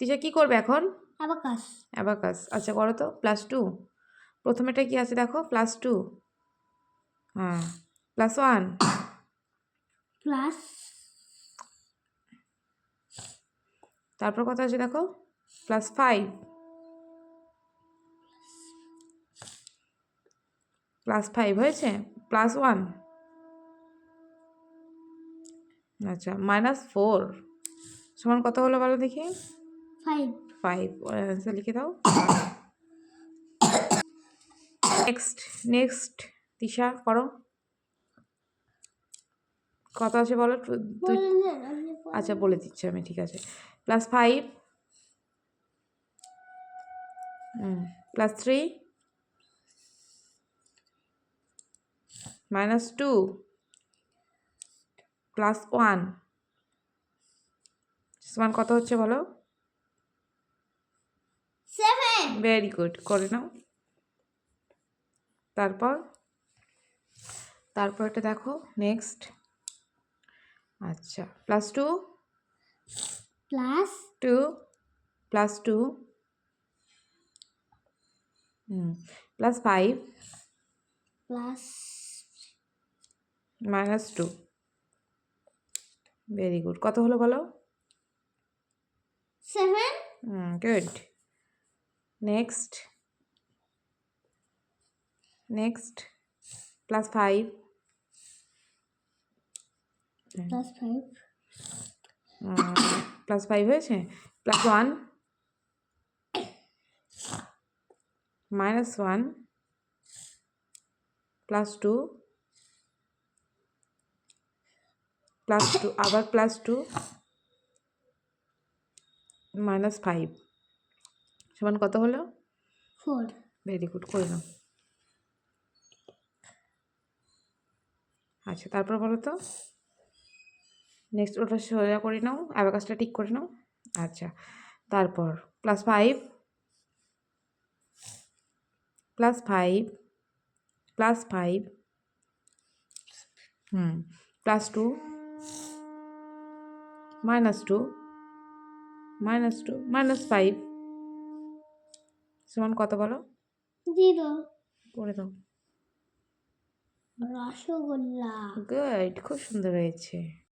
তিশা কি করবে এখন? অ্যাবাকাস। অ্যাবাকাস। আচ্ছা করো তো, +2। প্রথমেটা কি আছে দেখো, +2। হ্যাঁ, +1। প্লাস তারপর কত আছে দেখো, +5। +5 হয়েছে, +1। আচ্ছা, -4 সমান কত হলো বলো দেখি? 5। 5। অ্যান্সার লিখে দাও। নেক্সট নেক্সট তিশা করো। কত আছে বলো? আচ্ছা বলে দিচ্ছি আমি, ঠিক আছে। +5, +3, -2, +1 সমান কত হচ্ছে বলো? 7। ভেরি গুড, করে নাও। তারপর এটা দেখো নেক্সট। আচ্ছা, +2, প্লাস 2, +2, +5, প্লাস -2। ভেরি গুড, কত হলো বলো? 7। গুড। নেক্সট +5, প্লাস 5 +5 হয়েছে, +1, -1, +2, +2, আবার +2, -5 সমান কত হলো? 4। ভেরি গুড, করে নাও। আচ্ছা, তারপর বলো তো নেক্সট, ওটা সোজা করে নাও, অ্যাবাকাসটা ঠিক করে নাও। আচ্ছা, তারপর +5, +5, +5, +2, -2, -2, -5 সমান কত বলো? 0। করে দাও। রসগোল্লা। গুড, খুব সুন্দর হয়েছে।